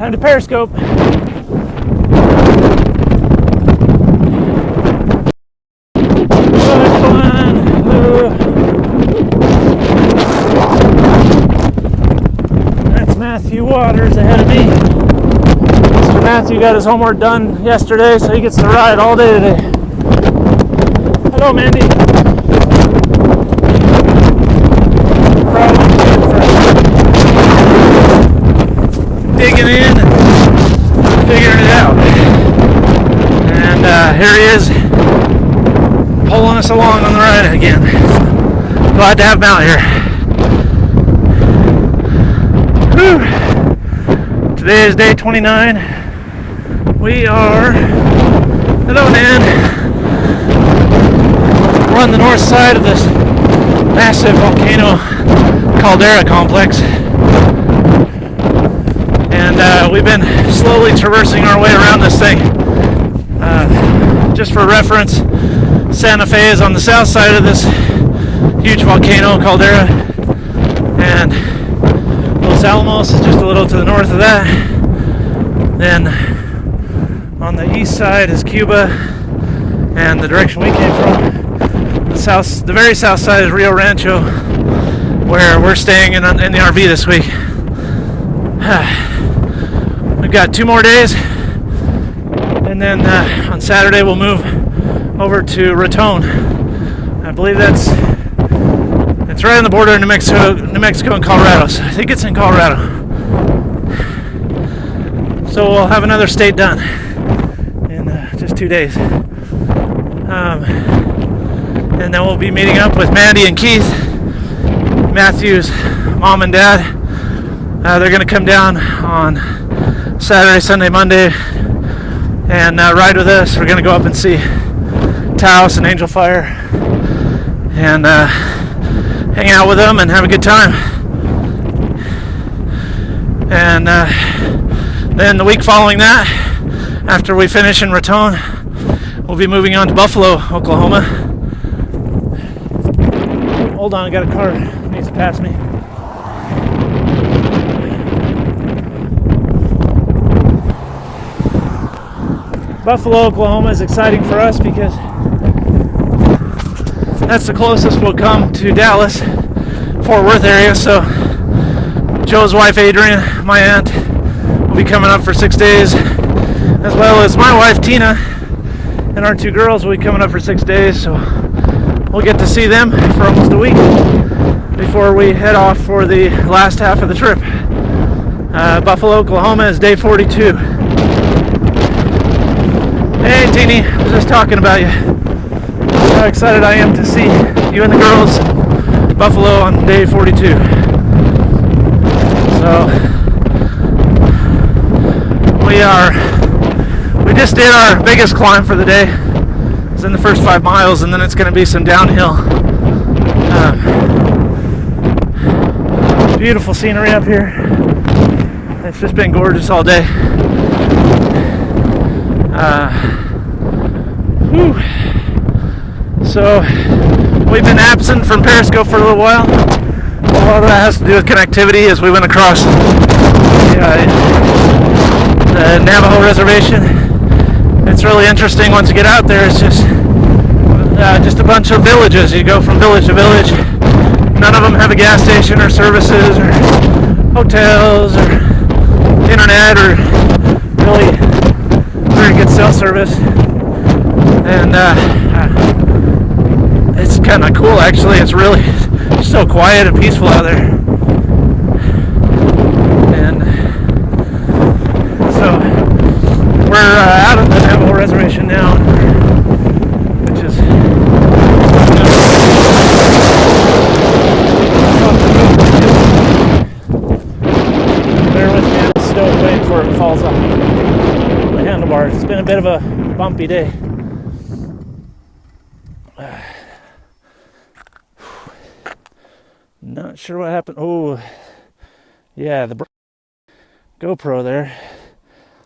Time to periscope. That's Matthew Waters ahead of me. Mr. Matthew got his homework done yesterday, so he gets to ride all day today. Hello, Mandy. Proud of you for digging in and figuring it out. And here he is, pulling us along on the ride again. Glad to have him out here. Whew. Today is day 29. We are, hello Nan. We're on the north side of this massive volcano caldera complex. And we've been slowly traversing our way around this thing. Just for reference, Santa Fe is on the south side of this huge volcano caldera, and Los Alamos is just a little to the north of that. Then on the east side is Cuba, and the direction we came from, the very south side is Rio Rancho, where we're staying in the RV this week. We've got 2 more days, and then on Saturday we'll move over to Raton. I believe it's right on the border of New Mexico and Colorado. So I think it's in Colorado. So we'll have another state done in just 2 days. And then we'll be meeting up with Mandy and Keith, Matthew's mom and dad. They're going to come down on Saturday, Sunday, Monday, and ride with us. We're going to go up and see Taos and Angel Fire, and hang out with them and have a good time. And then the week following that, after we finish in Raton, we'll be moving on to Buffalo, Oklahoma. Hold on, I got a car that needs to pass me. Buffalo, Oklahoma is exciting for us because that's the closest we'll come to Dallas, Fort Worth area. So Joe's wife Adrian, my aunt, will be coming up for 6 days, as well as my wife Tina, and our 2 girls will be coming up for 6 days. So we'll get to see them for almost a week before we head off for the last half of the trip. Buffalo, Oklahoma is day 42. Hey Teeny, I was just talking about you. How excited I am to see you and the girls in Buffalo on day 42. So we just did our biggest climb for the day. It's in the first 5 miles, and then it's going to be some downhill. Beautiful scenery up here. It's just been gorgeous all day. So we've been absent from Periscope for a little while. A lot of that has to do with connectivity as we went across the Navajo reservation. It's really interesting once you get out there. It's just a bunch of villages. You go from village to village. None of them have a gas station or services or hotels or internet or really very good cell service. And it's kind of cool actually. It's really so quiet and peaceful out there. And so we're out of the Navajo reservation now, which is bear with me, I'm still waiting for it falls off the handlebars. It's been a bit of a bumpy day. Not sure what happened. Oh, yeah, the GoPro there.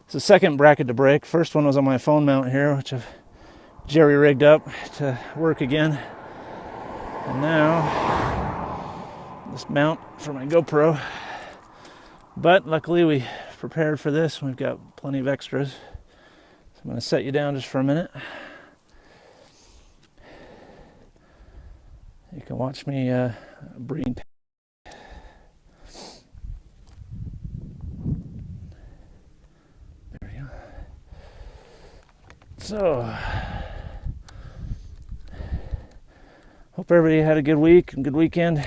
It's the second bracket to break. First one was on my phone mount here, which I've jerry rigged up to work again. And now this mount for my GoPro. But luckily we prepared for this. We've got plenty of extras. So I'm going to set you down just for a minute. You can watch me breathe. There we go. So, hope everybody had a good week and good weekend.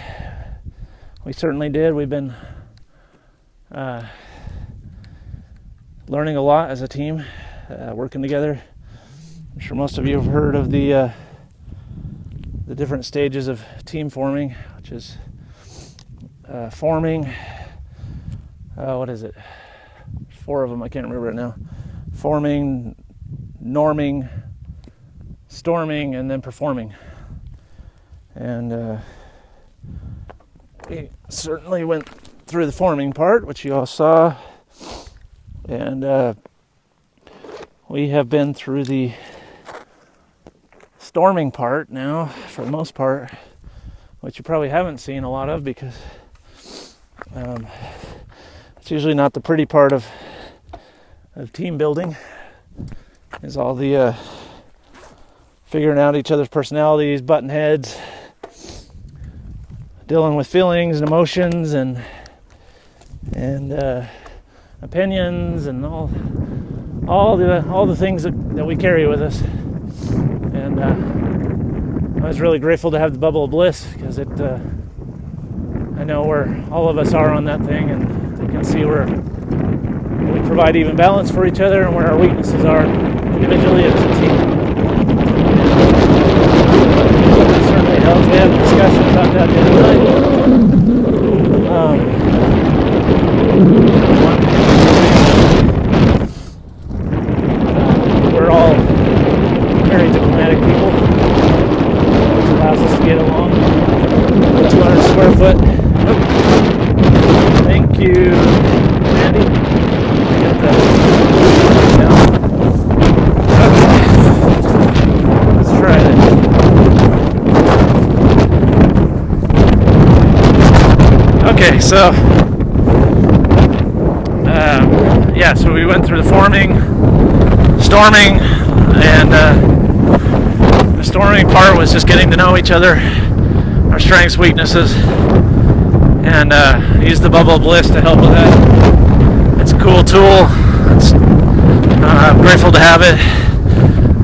We certainly did. We've been learning a lot as a team, working together. I'm sure most of you have heard of the different stages of team forming, which is forming. What is it? 4 of them. I can't remember it now. Forming, norming, storming, and then performing. And we certainly went through the forming part, which you all saw, and we have been through the storming part now, for the most part, which you probably haven't seen a lot of because it's usually not the pretty part of team building, is all the figuring out each other's personalities, button heads, dealing with feelings and emotions and opinions and all the things that we carry with us. And I was really grateful to have the bubble of bliss, because I know where all of us are on that thing, and I can see where we provide even balance for each other and where our weaknesses are individually as a team. That certainly helps. We had a discussion about that the other night. We're all very diplomatic people, which allows us to get along. 200 square foot. Oh. Thank you, Andy. Got that. Okay. Let's try this. Okay, so so we went through the forming, storming, and the storming part was just getting to know each other, our strengths, weaknesses, and use the bubble of bliss to help with that. It's a cool tool. I'm grateful to have it.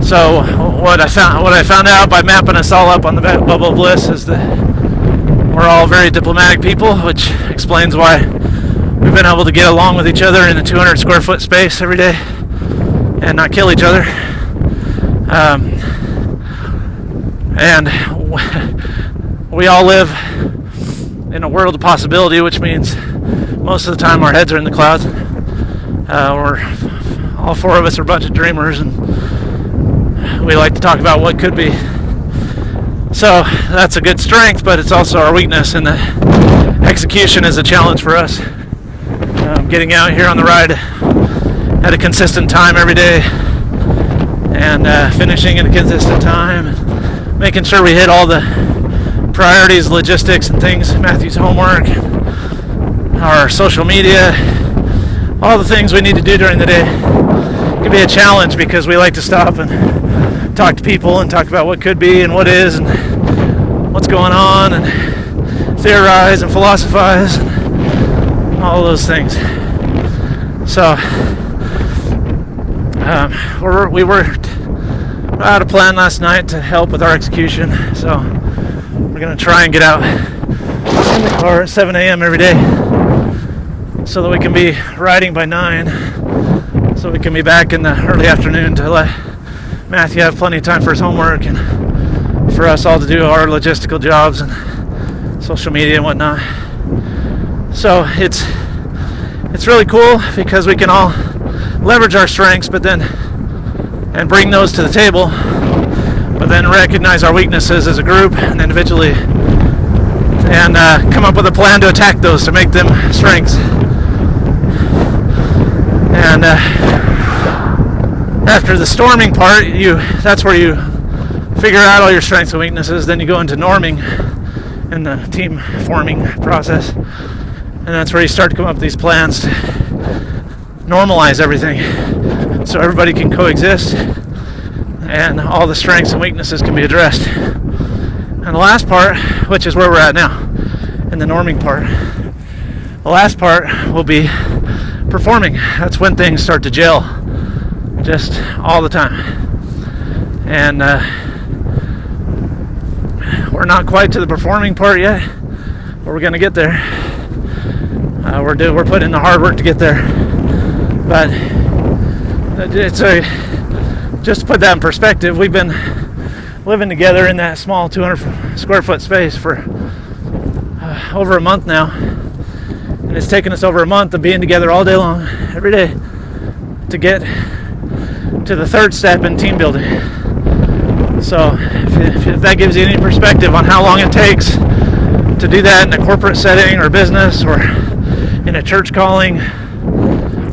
So what I found out by mapping us all up on the bubble of bliss is that we're all very diplomatic people, which explains why we've been able to get along with each other in a 200 square foot space every day and not kill each other. And we all live in a world of possibility, which means most of the time our heads are in the clouds. All 4 of us are a bunch of dreamers, and we like to talk about what could be. So that's a good strength, but it's also our weakness, and the execution is a challenge for us. Getting out here on the ride at a consistent time every day, and finishing at a consistent time, and making sure we hit all the priorities, logistics, and things, Matthew's homework, our social media, all the things we need to do during the day. It can be a challenge because we like to stop and talk to people and talk about what could be and what is and what's going on, and theorize and philosophize and all those things. So we worked out a plan last night to help with our execution. So we're going to try and get out in the car at 7 a.m. every day so that we can be riding by 9, so we can be back in the early afternoon to let Matthew have plenty of time for his homework and for us all to do our logistical jobs and social media and whatnot. So it's really cool because we can all leverage our strengths, but then and bring those to the table, but then recognize our weaknesses as a group and individually, and come up with a plan to attack those to make them strengths. And after the storming part, that's where you figure out all your strengths and weaknesses. Then you go into norming in the team forming process, and that's where you start to come up with these plans normalize everything so everybody can coexist and all the strengths and weaknesses can be addressed. And the last part, which is where we're at now, in the norming part, the last part will be performing. That's when things start to gel, just all the time. And we're not quite to the performing part yet, but we're going to get there. We're putting in the hard work to get there. But it's just to put that in perspective, we've been living together in that small 200 square foot space for over a month now. And it's taken us over a month of being together all day long, every day, to get to the third step in team building. So if that gives you any perspective on how long it takes to do that in a corporate setting or business or in a church calling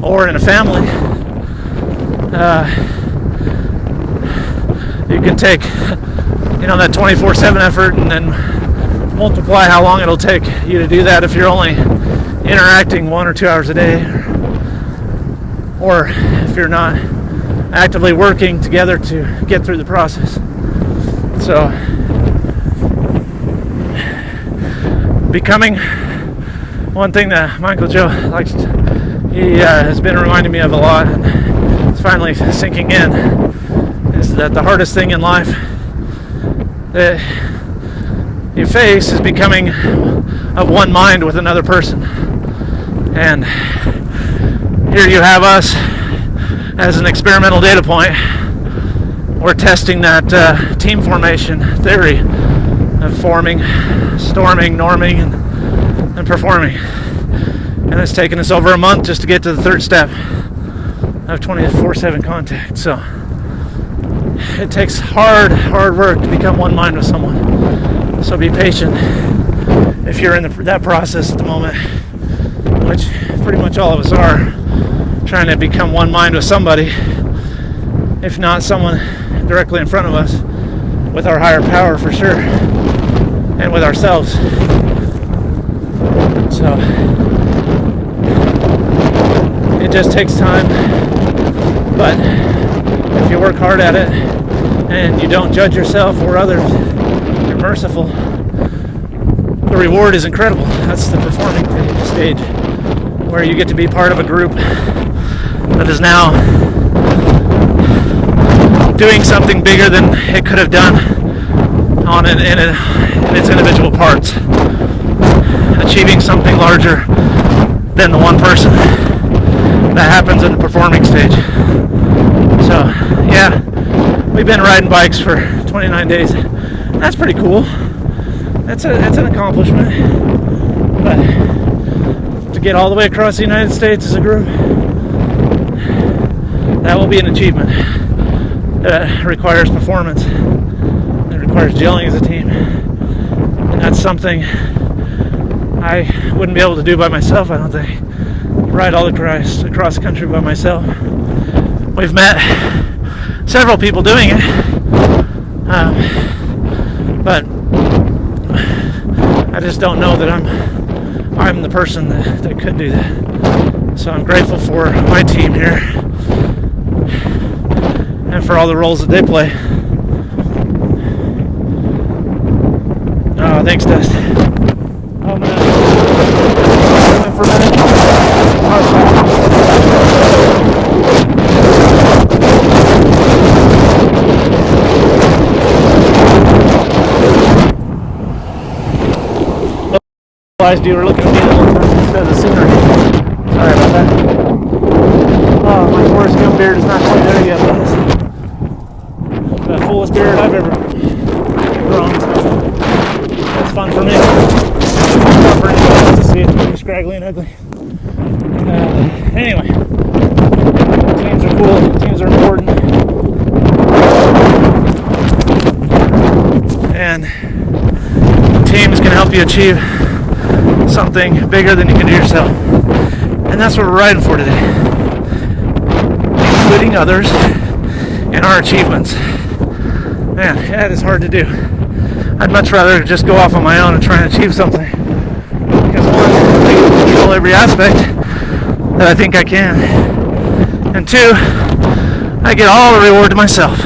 or in a family, you can take that 24/7 effort and then multiply how long it'll take you to do that if you're only interacting 1 or 2 hours a day, or if you're not actively working together to get through the process. So becoming, one thing that Michael Joe likes, he has been reminding me of a lot, and it's finally sinking in, is that the hardest thing in life that you face is becoming of one mind with another person. And here you have us as an experimental data point. We're testing that team formation theory of forming, storming, norming, and performing. And it's taken us over a month just to get to the third step of 24/7 contact. So it takes hard work to become one mind with someone. So be patient if you're in that process at the moment, which pretty much all of us are, trying to become one mind with somebody, if not someone directly in front of us, with our higher power for sure, and with ourselves. So it just takes time, but if you work hard at it and you don't judge yourself or others, you're merciful, the reward is incredible. That's the performing stage, where you get to be part of a group that is now doing something bigger than it could have done in its individual parts, achieving something larger than the one person. That happens in the performing stage. So yeah, we've been riding bikes for 29 days. That's pretty cool. That's an accomplishment. But to get all the way across the United States as a group, that will be an achievement. It requires performance. It requires gelling as a team. And that's something I wouldn't be able to do by myself, I don't think. Ride all across the country by myself. We've met several people doing it. But I just don't know that I'm the person that could do that. So I'm grateful for my team here and for all the roles that they play. Oh, thanks, Dust. Oh man, for a minute. Realized you were looking at me the whole time instead of the scenery. Sorry about that. Oh, my Forrest Gump beard is not quite there yet, but it's the fullest beard I've ever grown. That's fun for me. Not for anyone else to see it. You're scraggly and ugly. Anyway, teams are cool. Teams are important. And teams can help you achieve something bigger than you can do yourself. And that's what we're riding for today. Including others in our achievements. Man, that is hard to do. I'd much rather just go off on my own and try and achieve something. Because one, I can control every aspect that I think I can. and 2, I get all the reward to myself.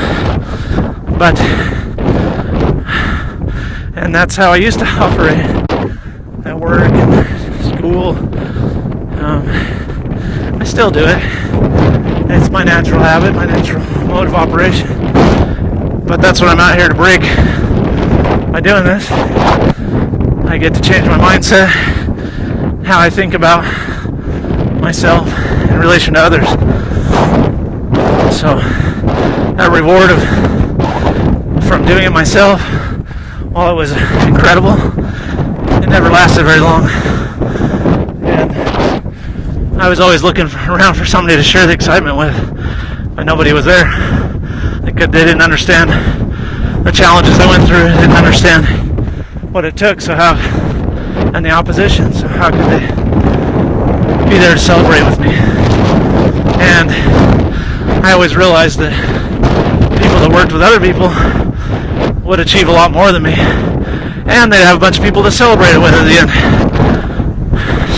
And that's how I used to operate at work and school. I still do it. It's my natural habit, my natural mode of operation. But that's what I'm out here to break. By doing this, I get to change my mindset, how I think about myself in relation to others. So that reward from doing it myself, while it was incredible, it never lasted very long. And I was always looking around for somebody to share the excitement with, but nobody was there. They didn't understand the challenges I went through, they didn't understand what it took, and the opposition, so how could they be there to celebrate with me? And I always realized that people that worked with other people would achieve a lot more than me, and they'd have a bunch of people to celebrate it with at the end.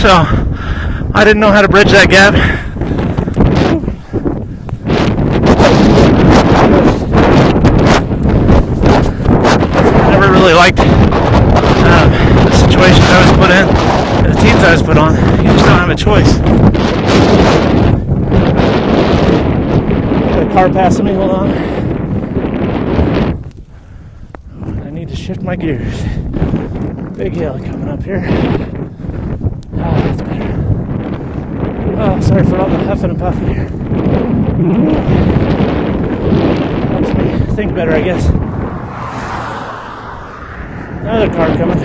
So I didn't know how to bridge that gap. Never really liked the situation I was put in, and the teams I was put on. You just don't have a choice. Got a car passing me, hold on. I need to shift my gears. Big hill coming up here. That's better. Oh, sorry for all the huffing and puffing here. Helps me think better, I guess. Another car coming.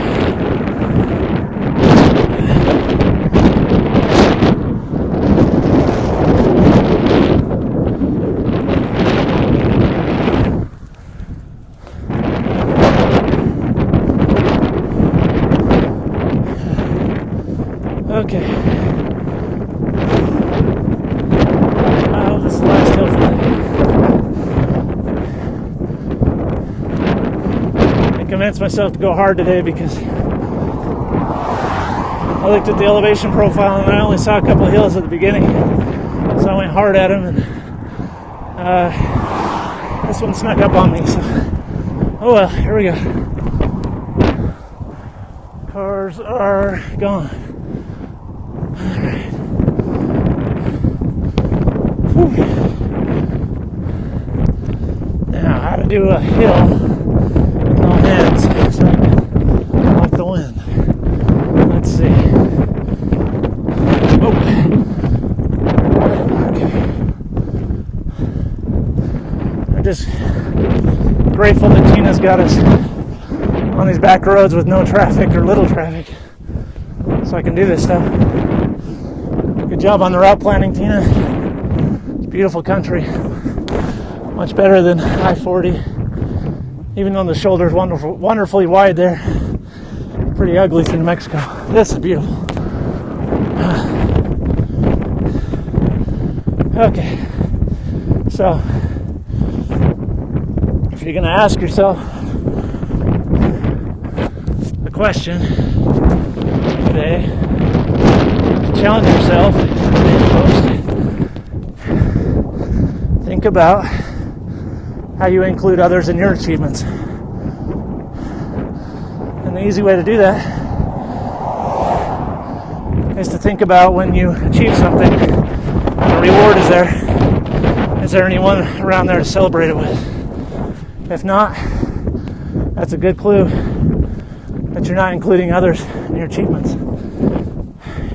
Okay. Oh, this is the last hill for the day. I convinced myself to go hard today because I looked at the elevation profile and I only saw a couple of hills at the beginning. So I went hard at them, and this one snuck up on me. So, oh well, here we go. Cars are gone. Alright. Now, how to do a hill with no hands so I can block the wind. Let's see. Oh. Okay. I'm just grateful that Tina's got us on these back roads with no traffic or little traffic, so I can do this stuff. Good job on the route planning, Tina. It's beautiful country. Much better than I-40. Even though the shoulder's wonderfully wide there. Pretty ugly through New Mexico. This is beautiful. Okay. So, if you're going to ask yourself the question today, challenge yourself, think about how you include others in your achievements. And the easy way to do that is to think about when you achieve something and the reward is there anyone around there to celebrate it with? If not, that's a good clue that you're not including others in your achievements,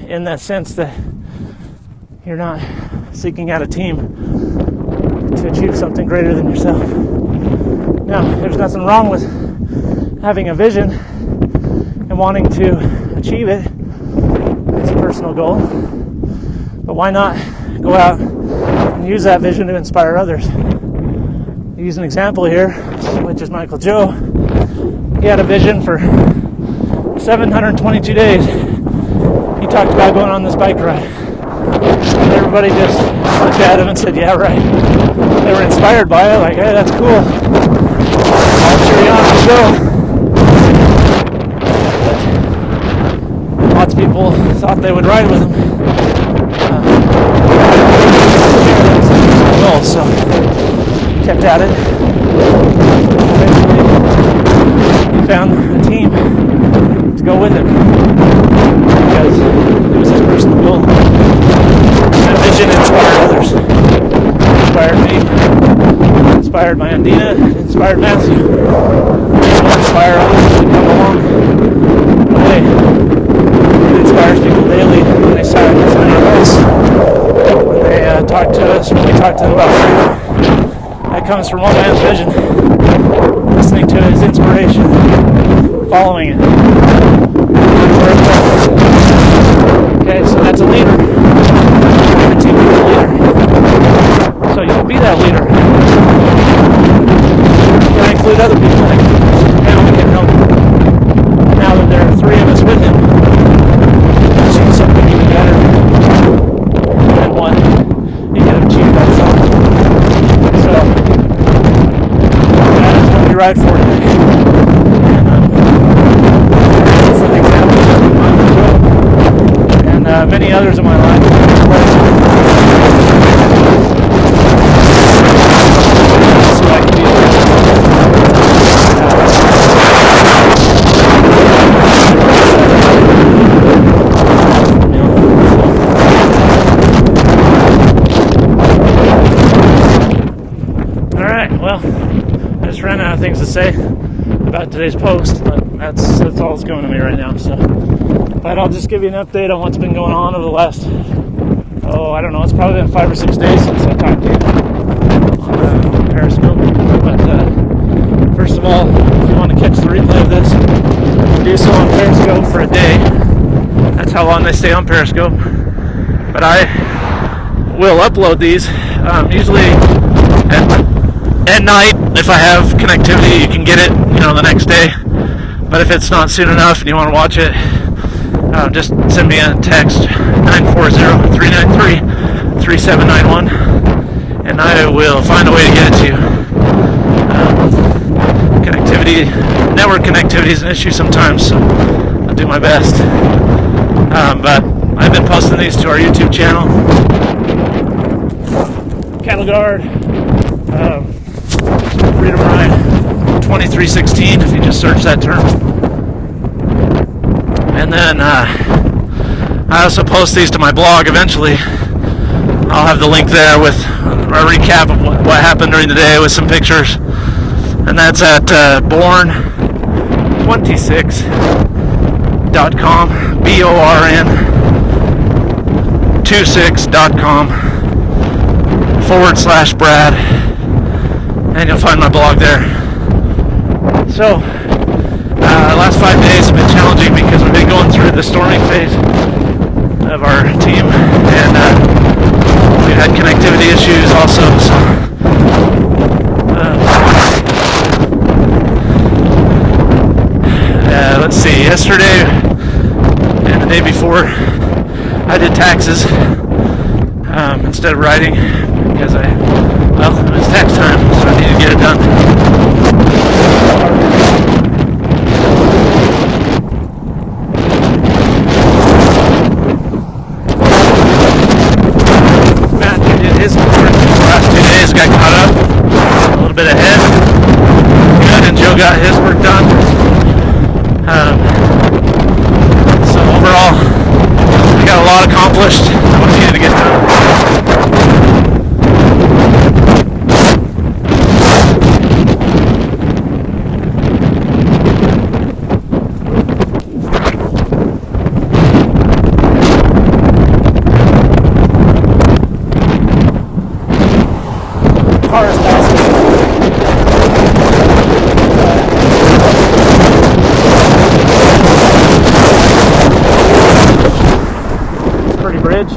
in that sense that you're not seeking out a team to achieve something greater than yourself. Now, there's nothing wrong with having a vision and wanting to achieve it. It's a personal goal. But why not go out and use that vision to inspire others? I'll use an example here, which is Michael Joe. He had a vision for 722 days. He talked about going on this bike ride. And everybody just looked at him and said, yeah, right. They were inspired by it, like, hey, that's cool. I'll cheer you on to go. Lots of people thought they would ride with him. worked at it. Eventually, he found a team to go with him because it was his personal goal. That vision inspired others. It inspired me. It inspired my Andina. It inspired Matthew. It will inspire others to come along the way. It inspires people daily when they sign with any of us. When they talk to us, when we talk to them about freedom. That comes from one man's vision. Listening to his inspiration, following it. Okay, so that's a leader. Every team needs a leader. So you can be that leader. You can include other people in it. Now we can help. Now that there are three of us with him, achieve something even better than one he could have achieved by himself. So that is what we ride for today. And for the examples of Joe and many others in my life. So I can be Alright, well, I just ran out of things to say about today's post, but that's all that's going to me right now. So, but I'll just give you an update on what's been going on over the last, I don't know, it's probably been 5 or 6 days since I talked to you on Periscope. But first of all, if you want to catch the replay of this, do so on Periscope for a day. That's how long they stay on Periscope. But I will upload these usually at night. If I have connectivity, you can get it, the next day. But if it's not soon enough and you want to watch it, just send me a text 940-393-3791 and I will find a way to get it to you. Network connectivity is an issue sometimes, so I'll do my best. But I've been posting these to our YouTube channel, Cattle Guard, Freedom Ride 2316, if you just search that term. And then I also post these to my blog eventually. I'll have the link there with a recap of what happened during the day with some pictures. And that's at born26.com, born26.com/Brad, and you'll find my blog there. So, the last 5 days have been challenging because we've been going through the storming phase of our team, and we've had connectivity issues also. So, let's see, yesterday and the day before I did taxes instead of riding because it was tax time, so I needed to get it done. Matthew did his work the last 2 days, got caught up a little bit ahead. Good, and Joe got his work done. So overall, we got a lot accomplished that we needed to get done. Car is passing. Bridge.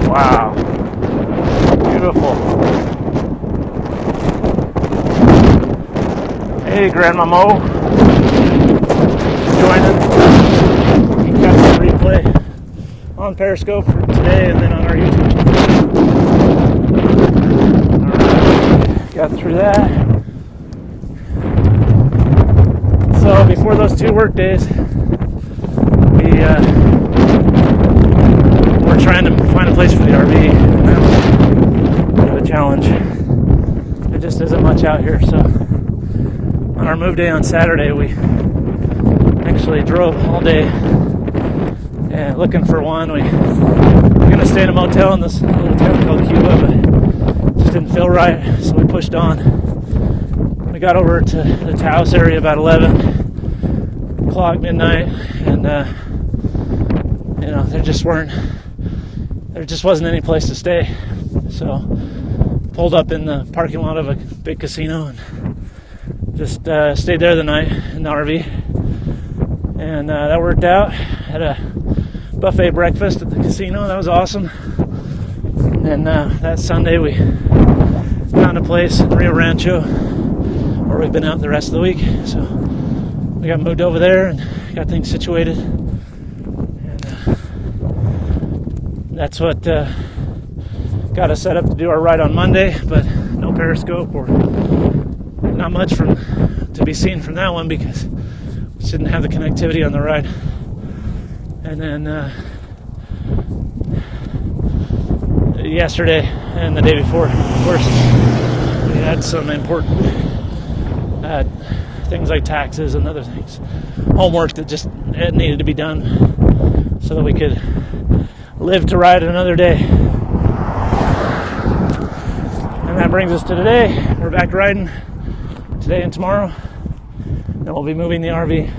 Wow. Beautiful. Hey, Grandma Mo. Joining. You got the replay on Periscope for today and then on our YouTube channel. Alright. Got through that. So before those 2 work days, we trying to find a place for the RV. And that's a bit of a challenge. There just isn't much out here. So on our move day on Saturday, we actually drove all day and looking for one. We're going to stay in a motel in this little town called Cuba, but it just didn't feel right, so we pushed on. We got over to the Taos area about 11 o'clock, midnight, and there just wasn't any place to stay. So pulled up in the parking lot of a big casino and just stayed there the night in the RV, and that worked out. Had a buffet breakfast at the casino. That was awesome. And that Sunday we found a place in Rio Rancho where we've been out the rest of the week. So we got moved over there and got things situated. And that's what got us set up to do our ride on Monday, but no Periscope or not much to be seen from that one because we just didn't have the connectivity on the ride. And then yesterday and the day before, of course, we had some important things like taxes and other things, homework that just needed to be done so that we could live to ride another day. And that brings us to today. We're back riding today and tomorrow, and we'll be moving the RV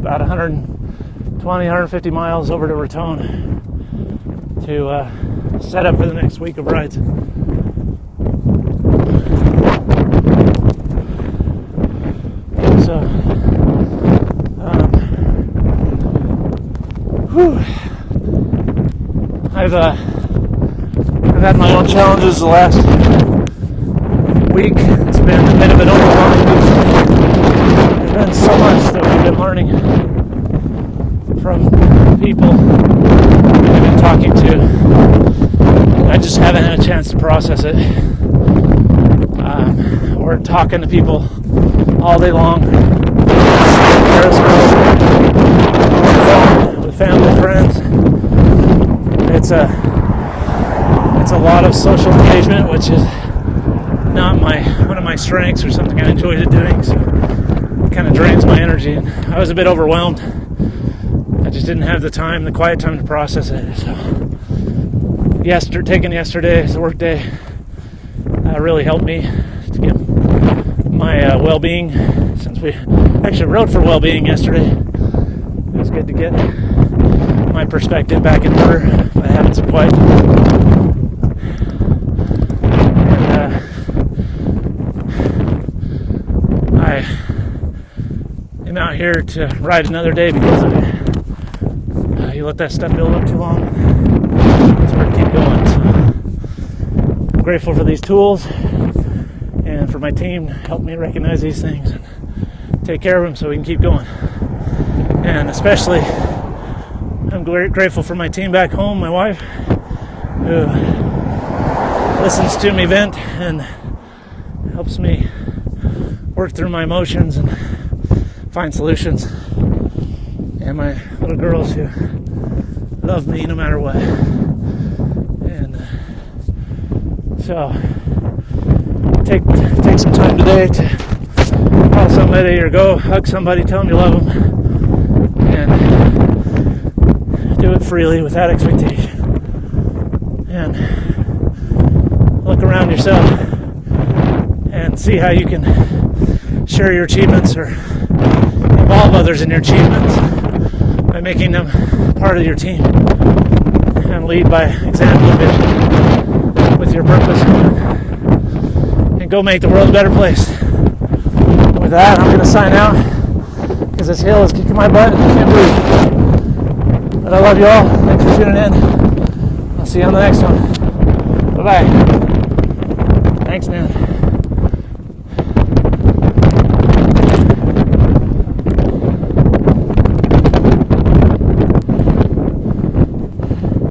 about 150 miles over to Raton to set up for the next week of rides. So, I've had my own challenges the last week. It's been a bit of an overwhelming week. There's been so much that we've been learning from people I've been talking to. I just haven't had a chance to process it. We're talking to people all day long, with family, friends. It's a lot of social engagement, which is not one of my strengths or something I enjoy doing. So it kind of drains my energy, and I was a bit overwhelmed. I just didn't have the quiet time to process it. So taking yesterday as a work day really helped me to get my well-being, since we actually rode for well-being yesterday. It was good to get my perspective back in order by having some quiet. And I am out here to ride another day because of it. You let that stuff build up too long, it's hard to keep going. So I'm grateful for these tools and for my team to help me recognize these things and take care of them so we can keep going. And especially, I'm grateful for my team back home, my wife, who listens to me vent and helps me work through my emotions and find solutions. And my little girls who love me no matter what. And so take some time today to call somebody or go hug somebody, tell them you love them, and do it freely without expectation. And look around yourself and see how you can share your achievements or involve others in your achievements by making them part of your team, and lead by example and vision with your purpose, and go make the world a better place. With that, I'm going to sign out because this hill is kicking my butt and I can't breathe. But I love you all. Thanks for tuning in. I'll see you on the next one.